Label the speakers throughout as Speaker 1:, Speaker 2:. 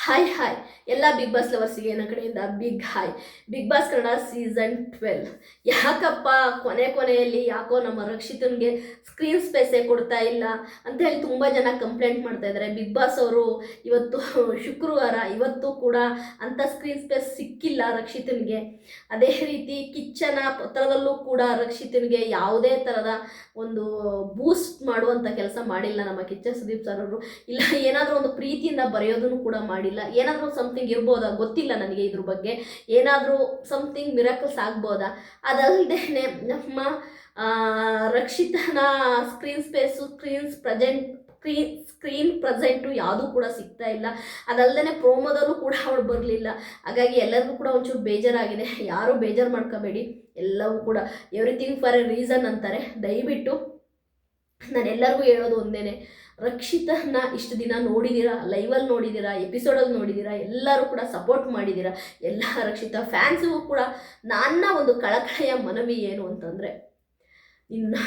Speaker 1: Hi ಎಲ್ಲ big boss ಲವರ್ಸಿಗೆ ನನ್ನ ಕಡೆಯಿಂದ big hi. Bigg Boss Kannada season 12 ಯಾಕಪ್ಪ ಕೊನೆಯಲ್ಲಿ ಯಾಕೋ ನಮ್ಮ ರಕ್ಷಿತನ್ಗೆ ಸ್ಕ್ರೀನ್ ಸ್ಪೇಸೇ ಕೊಡ್ತಾ ಇಲ್ಲ ಅಂತ ಹೇಳಿ ತುಂಬ ಜನ ಕಂಪ್ಲೇಂಟ್ ಮಾಡ್ತಾ ಇದ್ದಾರೆ. ಬಿಗ್ ಬಾಸ್ ಅವರು ಇವತ್ತು ಶುಕ್ರವಾರ ಇವತ್ತು ಕೂಡ ಅಂಥ ಸ್ಕ್ರೀನ್ ಸ್ಪೇಸ್ ಸಿಕ್ಕಿಲ್ಲ ರಕ್ಷಿತನ್ಗೆ. ಅದೇ ರೀತಿ ಕಿಚ್ಚನ ಪತ್ರದಲ್ಲೂ ಕೂಡ ರಕ್ಷಿತನ್ಗೆ ಯಾವುದೇ ಥರದ ಒಂದು ಬೂಸ್ಟ್ ಮಾಡುವಂಥ ಕೆಲಸ ಮಾಡಿಲ್ಲ ನಮ್ಮ ಕಿಚ್ಚ ಸುದೀಪ್ ಸರ್ ಅವರು. ಇಲ್ಲ ಏನಾದರೂ ಒಂದು ಪ್ರೀತಿಯಿಂದ ಬರೆಯೋದನ್ನು ಕೂಡ ಮಾಡಿಲ್ಲ. ಏನಾದರೂ ಸಮಥಿಂಗ್ ಇರ್ಬೋದಾ ಗೊತ್ತಿಲ್ಲ ನನಗೆ, ಇದ್ರ ಬಗ್ಗೆ ಏನಾದರೂ ಸಮಥಿಂಗ್ ಮಿರಾಕಲ್ಸ್ ಆಗ್ಬೋದಾ. ಅದಲ್ಲದೆ ನಮ್ಮ ರಕ್ಷಿತನ ಸ್ಕ್ರೀನ್ ಸ್ಪೇಸು ಸ್ಕ್ರೀನ್ ಪ್ರೆಸೆಂಟು ಯಾವುದೂ ಕೂಡ ಸಿಗ್ತಾ ಇಲ್ಲ. ಅದಲ್ಲದೆ ಪ್ರೋಮೋದಲ್ಲೂ ಕೂಡ ಅವಳು ಬರಲಿಲ್ಲ. ಹಾಗಾಗಿ ಎಲ್ಲರಿಗೂ ಕೂಡ ಒಂಚೂರು ಬೇಜಾರಾಗಿದೆ. ಯಾರೂ ಬೇಜಾರು ಮಾಡ್ಕೋಬೇಡಿ, ಎಲ್ಲವೂ ಕೂಡ ಎವ್ರಿಥಿಂಗ್ ಫಾರ್ ಎ ರೀಸನ್ ಅಂತಾರೆ. ದಯವಿಟ್ಟು ನಾನು ಎಲ್ಲರಿಗೂ ಹೇಳೋದು ಒಂದೇ, ರಕ್ಷಿತನ ಇಷ್ಟು ದಿನ ನೋಡಿದ್ದೀರಾ, ಲೈವಲ್ಲಿ ನೋಡಿದ್ದೀರಾ, ಎಪಿಸೋಡಲ್ಲಿ ನೋಡಿದ್ದೀರಾ, ಎಲ್ಲರೂ ಕೂಡ ಸಪೋರ್ಟ್ ಮಾಡಿದ್ದೀರಾ. ಎಲ್ಲ ರಕ್ಷಿತಾ ಫ್ಯಾನ್ಸಿಗೂ ಕೂಡ ನನ್ನ ಒಂದು ಕಳಕಳೆಯ ಮನವಿ ಏನು ಅಂತಂದರೆ, ಇನ್ನು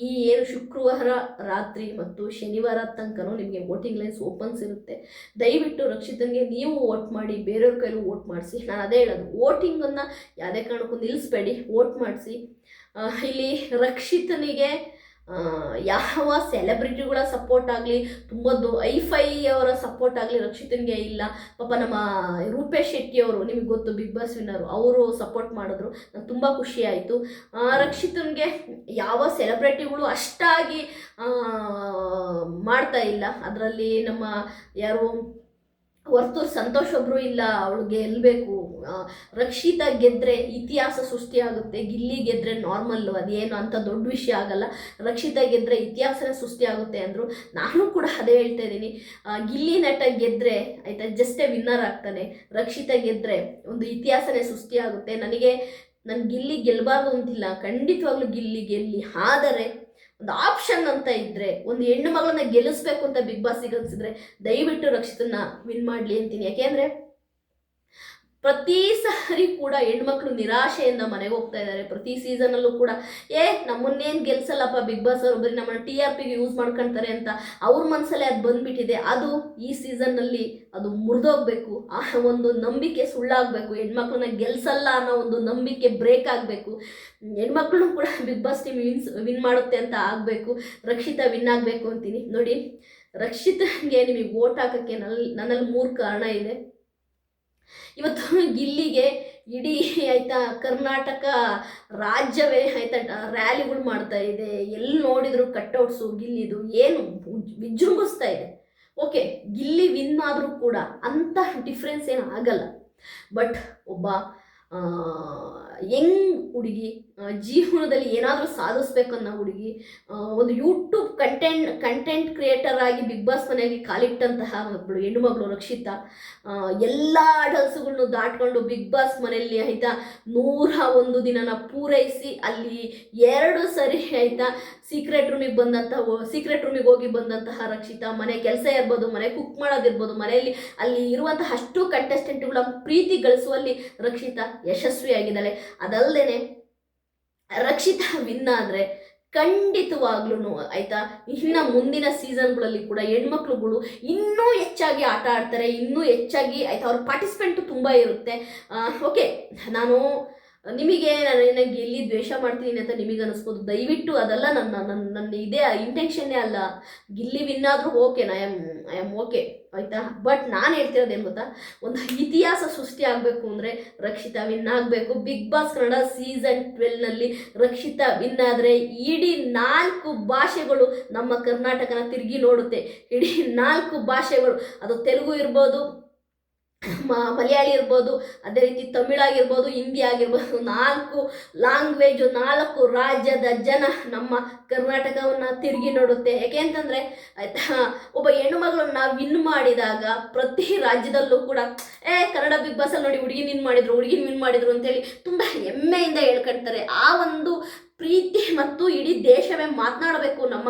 Speaker 1: ಈ ಏನು ಶುಕ್ರವಾರ ರಾತ್ರಿ ಮತ್ತು ಶನಿವಾರ ತನಕನೂ ನಿಮಗೆ ವೋಟಿಂಗ್ ಲೈನ್ಸ್ ಓಪನ್ಸ್ ಇರುತ್ತೆ. ದಯವಿಟ್ಟು ರಕ್ಷಿತನಿಗೆ ನೀವು ವೋಟ್ ಮಾಡಿ, ಬೇರೆಯವ್ರ ಕೈಲೂ ವೋಟ್ ಮಾಡಿಸಿ. ನಾನು ಅದೇ ಹೇಳೋದು, ವೋಟಿಂಗನ್ನು ಯಾವುದೇ ಕಾರಣಕ್ಕೂ ನಿಲ್ಲಿಸ್ಬೇಡಿ, ವೋಟ್ ಮಾಡಿಸಿ. ಇಲ್ಲಿ ರಕ್ಷಿತನಿಗೆ ಯಾವ ಸೆಲೆಬ್ರಿಟಿಗಳ ಸಪೋರ್ಟ್ ಆಗಲಿ, ತುಂಬ ಐಫೈ ಅವರ ಸಪೋರ್ಟ್ ಆಗಲಿ ರಕ್ಷಿತನಿಗೆ ಇಲ್ಲ. ಪಾಪ ನಮ್ಮ ರೂಪೇಶ್ ಶೆಟ್ಟಿ ಅವರು, ನಿಮಗೆ ಗೊತ್ತು ಬಿಗ್ ಬಾಸ್ ವಿನ್ನರು, ಅವರು ಸಪೋರ್ಟ್ ಮಾಡಿದ್ರು. ನಂಗೆ ತುಂಬ ಖುಷಿ ಆಯಿತು. ರಕ್ಷಿತನಿಗೆ ಯಾವ ಸೆಲೆಬ್ರಿಟಿಗಳು ಅಷ್ಟಾಗಿ ಮಾಡ್ತಾ ಇಲ್ಲ. ಅದರಲ್ಲಿ ನಮ್ಮ ಯಾರು ಹೊರತು ಸಂತೋಷ್ ಒಬ್ಬರು ಇಲ್ಲ, ಅವಳು ಗೆಲ್ಲಬೇಕು. ರಕ್ಷಿತಾ ಗೆದ್ದರೆ ಇತಿಹಾಸ ಸೃಷ್ಟಿಯಾಗುತ್ತೆ, ಗಿಲ್ಲಿ ಗೆದ್ದರೆ ನಾರ್ಮಲ್ಲು, ಅದೇನು ಅಂತ ದೊಡ್ಡ ವಿಷಯ ಆಗಲ್ಲ. ರಕ್ಷಿತಾ ಗೆದ್ದರೆ ಇತಿಹಾಸನೇ ಸೃಷ್ಟಿಯಾಗುತ್ತೆ ಅಂದರು. ನಾನು ಕೂಡ ಅದೇ ಹೇಳ್ತಾ ಇದ್ದೀನಿ. ಗಿಲ್ಲಿ ನಟ ಗೆದ್ದರೆ ಆಯಿತಾ, ಜಸ್ಟೇ ವಿನ್ನರ್ ಆಗ್ತಾನೆ. ರಕ್ಷಿತಾ ಗೆದ್ದರೆ ಒಂದು ಇತಿಹಾಸನೇ ಸೃಷ್ಟಿಯಾಗುತ್ತೆ. ನನ್ನ ಗಿಲ್ಲಿ ಗೆಲ್ಲಬಾರ್ದು ಅಂತಿಲ್ಲ, ಖಂಡಿತವಾಗ್ಲೂ ಗಿಲ್ಲಿ ಗೆಲ್ಲಿ. ಆದರೆ ಒಂದು ಆಪ್ಷನ್ ಅಂತ ಇದ್ದರೆ, ಒಂದು ಹೆಣ್ಣು ಮಗಳನ್ನ ಗೆಲ್ಲಿಸ್ಬೇಕು ಅಂತ ಬಿಗ್ ಬಾಸಿಗೆ ಅನಿಸಿದ್ರೆ ದಯವಿಟ್ಟು ರಕ್ಷಿತನ್ನ ವಿನ್ ಮಾಡಲಿ ಅಂತೀನಿ. ಯಾಕೆಂದರೆ ಪ್ರತಿ ಸಾರಿ ಕೂಡ ಹೆಣ್ಮಕ್ಳು ನಿರಾಶೆಯಿಂದ ಮನೆಗೆ ಹೋಗ್ತಾ ಇದ್ದಾರೆ. ಪ್ರತಿ ಸೀಸನಲ್ಲೂ ಕೂಡ ನಮ್ಮನ್ನೇನು ಗೆಲ್ಸಲ್ಲಪ್ಪ ಬಿಗ್ ಬಾಸ್ ಅವರು, ಬರೀ ನಮ್ಮನ್ನು TRPಗೆ ಯೂಸ್ ಮಾಡ್ಕೊಳ್ತಾರೆ ಅಂತ ಅವ್ರ ಮನಸ್ಸಲ್ಲೇ ಅದು ಬಂದುಬಿಟ್ಟಿದೆ. ಅದು ಈ ಸೀಸನ್ನಲ್ಲಿ ಅದು ಮುರಿದೋಗ್ಬೇಕು. ಆ ಒಂದು ನಂಬಿಕೆ ಸುಳ್ಳಾಗಬೇಕು. ಹೆಣ್ಮಕ್ಳನ್ನ ಗೆಲ್ಸಲ್ಲ ಅನ್ನೋ ಒಂದು ನಂಬಿಕೆ ಬ್ರೇಕ್ ಆಗಬೇಕು. ಹೆಣ್ಮಕ್ಳು ಕೂಡ ಬಿಗ್ ಬಾಸ್ ಟೀಮ್ ವಿನ್ ಮಾಡುತ್ತೆ ಅಂತ ಆಗಬೇಕು. ರಕ್ಷಿತಾ ವಿನ್ ಆಗಬೇಕು ಅಂತೀನಿ. ನೋಡಿ, ರಕ್ಷಿತನಿಗೆ ನಿಮಗೆ ವೋಟ್ ಹಾಕೋಕ್ಕೆ ನನ್ನಲ್ಲಿ 3 ಕಾರಣ ಇದೆ. ಇವತ್ತು ಗಿಲ್ಲಿಗೆ ಇಡೀ ಆಯಿತಾ ಕರ್ನಾಟಕ ರಾಜ್ಯವೇ ಆಯಿತಾ ರ್ಯಾಲಿಗಳು ಮಾಡ್ತಾ ಇದೆ. ಎಲ್ಲಿ ನೋಡಿದ್ರು ಕಟ್ಔಟ್ಸು ಗಿಲ್ಲಿದು ಏನು ವಿಜೃಂಭಿಸ್ತಾ ಇದೆ. ಓಕೆ, ಗಿಲ್ಲಿ ವಿನ್ ಆದರೂ ಕೂಡ ಅಂಥ ಡಿಫ್ರೆನ್ಸ್ ಏನು ಆಗಲ್ಲ. ಬಟ್ ಒಬ್ಬ ಯಂಗ್ ಹುಡುಗಿ, ಜೀವನದಲ್ಲಿ ಏನಾದರೂ ಸಾಧಿಸ್ಬೇಕನ್ನೋ ಹುಡುಗಿ, ಒಂದು ಯೂಟ್ಯೂಬ್ ಕಂಟೆಂಟ್ ಕ್ರಿಯೇಟರ್ ಆಗಿ ಬಿಗ್ ಬಾಸ್ ಮನೆಗೆ ಕಾಲಿಟ್ಟಂತಹ ಒಬ್ಬಳು ಹೆಣ್ಣುಮಗಳು ರಕ್ಷಿತಾ ಎಲ್ಲ ಅಡಲ್ಸ್ಗಳನ್ನೂ ದಾಟ್ಕೊಂಡು ಬಿಗ್ ಬಾಸ್ ಮನೆಯಲ್ಲಿ ಆಯಿತಾ 101 ದಿನನ ಪೂರೈಸಿ ಅಲ್ಲಿ 2 ಸರಿ ಆಯಿತಾ ಸೀಕ್ರೆಟ್ ರೂಮಿಗೆ ಹೋಗಿ ಬಂದಂತಹ ರಕ್ಷಿತಾ ಮನೆ ಕೆಲಸ ಇರ್ಬೋದು, ಮನೆ ಕುಕ್ ಮಾಡೋದಿರ್ಬೋದು, ಮನೆಯಲ್ಲಿ ಅಲ್ಲಿ ಇರುವಂತಹ ಅಷ್ಟು ಕಂಟೆಸ್ಟೆಂಟ್ಗಳ ಪ್ರೀತಿ ಗಳಿಸುವಲ್ಲಿ ರಕ್ಷಿತಾ ಯಶಸ್ವಿಯಾಗಿದ್ದಾಳೆ. ಅದಲ್ಲದೆ ರಕ್ಷಿತಾ ವಿನ್ ಆದರೆ ಖಂಡಿತವಾಗ್ಲೂ ಆಯಿತಾ ಇನ್ನು ಮುಂದಿನ ಸೀಸನ್ಗಳಲ್ಲಿ ಕೂಡ ಹೆಣ್ಮಕ್ಳುಗಳು ಇನ್ನೂ ಹೆಚ್ಚಾಗಿ ಆಟ ಆಡ್ತಾರೆ, ಇನ್ನೂ ಹೆಚ್ಚಾಗಿ ಆಯಿತಾ ಅವ್ರ ಪಾರ್ಟಿಸಿಪೆಂಟು ತುಂಬ ಇರುತ್ತೆ. ಓಕೆ, ನಿಮಗೆ ನಾನು ಗೆಲ್ಲಿ ದ್ವೇಷ ಮಾಡ್ತೀನಿ ಅಂತ ನಿಮಗೆ ಅನಿಸ್ಬೋದು. ದಯವಿಟ್ಟು ಅದೆಲ್ಲ ನನ್ನ ಇದೇ ಇಂಟೆನ್ಷನ್ನೇ ಅಲ್ಲ. ಗಿಲ್ಲಿ ವಿನ್ ಆದರೂ ಓಕೆ, ಐ ಆಮ್ ಓಕೆ ಆಯಿತಾ. ಬಟ್ ನಾನು ಹೇಳ್ತಿರೋದೇನು ಗೊತ್ತಾ, ಒಂದು ಇತಿಹಾಸ ಸೃಷ್ಟಿ ಆಗಬೇಕು ಅಂದರೆ ರಕ್ಷಿತಾ ವಿನ್ ಆಗಬೇಕು. ಬಿಗ್ ಬಾಸ್ ಕನ್ನಡ ಸೀಸನ್ 12ನಲ್ಲಿ ರಕ್ಷಿತಾ ವಿನ್ ಆದರೆ ಇಡೀ 4 ಭಾಷೆಗಳು ನಮ್ಮ ಕರ್ನಾಟಕನ ತಿರುಗಿ ನೋಡುತ್ತೆ. ಇಡೀ 4 ಭಾಷೆಗಳು, ಅದು ತೆಲುಗು ಇರ್ಬೋದು, ಮಲಯಾಳಿ ಇರ್ಬೋದು, ಅದೇ ರೀತಿ ತಮಿಳಾಗಿರ್ಬೋದು, ಹಿಂದಿ ಆಗಿರ್ಬೋದು, 4 ಲ್ಯಾಂಗ್ವೇಜು 4 ರಾಜ್ಯದ ಜನ ನಮ್ಮ ಕರ್ನಾಟಕವನ್ನು ತಿರುಗಿ ನೋಡುತ್ತೆ. ಯಾಕೆ ಅಂತಂದರೆ ಆಯಿತಾ ಒಬ್ಬ ಹೆಣ್ಣುಮಗಳನ್ನ ವಿನ್ ಮಾಡಿದಾಗ ಪ್ರತಿ ರಾಜ್ಯದಲ್ಲೂ ಕೂಡ ಕನ್ನಡ ಬಿಗ್ ಬಾಸಲ್ಲಿ ನೋಡಿ ಹುಡುಗಿನ ವಿನ್ ಮಾಡಿದ್ರು ಅಂತೇಳಿ ತುಂಬ ಹೆಮ್ಮೆಯಿಂದ ಹೇಳ್ಕೊಳ್ತಾರೆ. ಆ ಒಂದು ಪ್ರೀತಿ ಮತ್ತು ಇಡೀ ದೇಶವೇ ಮಾತನಾಡಬೇಕು ನಮ್ಮ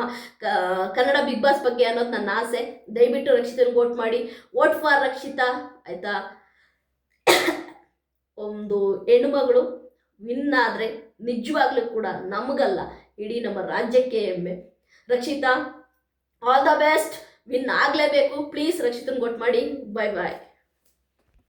Speaker 1: ಕನ್ನಡ ಬಿಗ್ ಬಾಸ್ ಬಗ್ಗೆ ಅನ್ನೋದು ನನ್ನ ಆಸೆ. ದಯವಿಟ್ಟು ರಕ್ಷಿತನಿಗೆ ವೋಟ್ ಮಾಡಿ. ವೋಟ್ ಫಾರ್ ರಕ್ಷಿತಾ ಆಯಿತಾ. ಒಂದು ಹೆಣ್ಣುಮಗಳು ವಿನ್ ಆದರೆ ನಿಜವಾಗ್ಲೂ ಕೂಡ ನಮಗಲ್ಲ, ಇಡೀ ನಮ್ಮ ರಾಜ್ಯಕ್ಕೆ ಹೆಮ್ಮೆ. Rakshita all the best, win ಆಗಲೇಬೇಕು. ಪ್ಲೀಸ್ ರಕ್ಷಿತನಿಗೆ ವೋಟ್ ಮಾಡಿ. ಬಾಯ್.